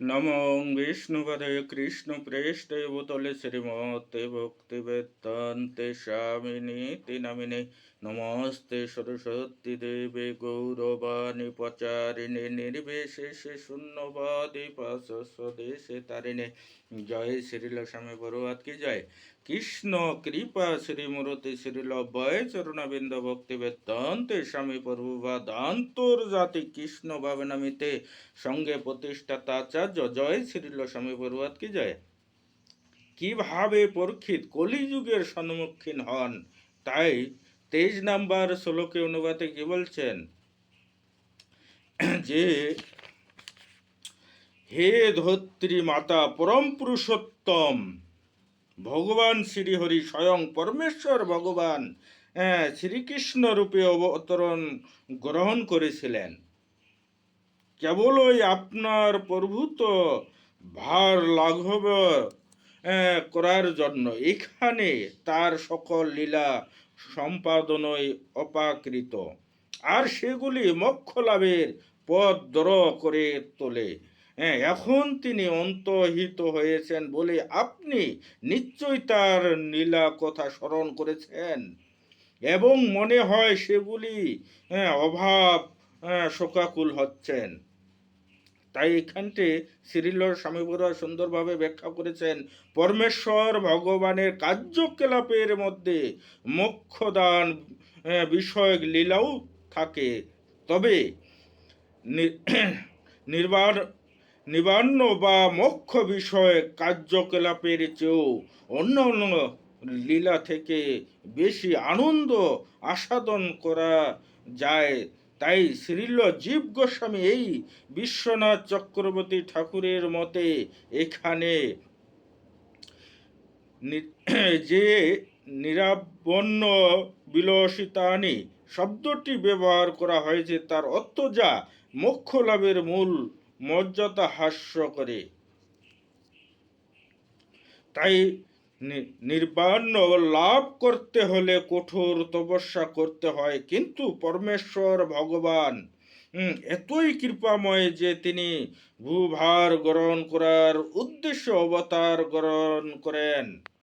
নমো বিষ্ণুপদে কৃষ্ণপ্রেষ্ঠে ভূতলে শ্রীমতে ভক্তিবেদান্তে স্বামিনীতি নামিনে নমস্তে সরস্বতী দেবে গৌরবাণী প্রচারিণে নির্বিশেষে শূন্যবাদী পাশস্বদেশে তারিণে। জয় শ্রীল স্বামী বড়ুয়াত কি জয়। কৃষ্ণ কৃপা শ্রীমূরতি শ্রীল অভয় চরণাবিন্দ ভক্তি বেদান্তে স্বামী প্রভুবাদ আন্তর্জাতিক কৃষ্ণ ভাবনামিতে সঙ্গে প্রতিষ্ঠাতা আচার্য জয় শ্রীল স্বামী বড়ুয়াত কি জয়। কিভাবে পরীক্ষিত কলিযুগের সম্মুখীন হন, তাই 23 নম্বর শ্লোকে অনুবাদে কি বলছেন যে হে ধত্রী মাতা পরম পুরুষোত্তম ভগবান শ্রীহরি স্বয়ং পরমেশ্বর ভগবান শ্রীকৃষ্ণ রূপে অবতরণ গ্রহণ করেছিলেন কেবলই আপনার প্রভূত ভার লাঘব করার জন্য। এখানে তার সকল লীলা সম্পাদনই অপাকৃত, আর সেগুলি মোক্ষ লাভের পথ দ্রর করে তোলে। এখন তিনি অন্তর্হিত হয়েছেন বলে আপনি নিশ্চয়ই তার লীলা কথা স্মরণ করেছেন এবং মনে হয় সেগুলি অভাব শোকাকুল হচ্ছেন। তাই এখানটি শ্রীল স্বামী বড়ুয়া সুন্দরভাবে ব্যাখ্যা করেছেন পরমেশ্বর ভগবানের কার্যকলাপের মধ্যে মোক্ষদান বিষয়ক লীলাও থাকে, তবে নিবান্ন বা মোক্ষ বিষয়ক কার্যকলাপের চেয়েও অন্য অন্য লীলা থেকে বেশি আনন্দ আস্বাদন করা যায়। তাই শ্রীল জীব গোস্বামী এই বিশ্বনাথ চক্রবর্তী ঠাকুরের মতে এখানে যে নিরাবন্ন বিলাসিতানি শব্দটি ব্যবহার করা হয়েছে তার অর্থ যা মোক্ষ লাভের মূল মর্যাদা হ্রাস করে। তাই নির্বাণ লাভ করতে হলে কঠোর তপস্যা করতে হয়, কিন্তু পরমেশ্বর ভগবান এতই কৃপাময় যে তিনি ভূভার গ্রহণ করার উদ্দেশ্যে অবতার গ্রহণ করেন।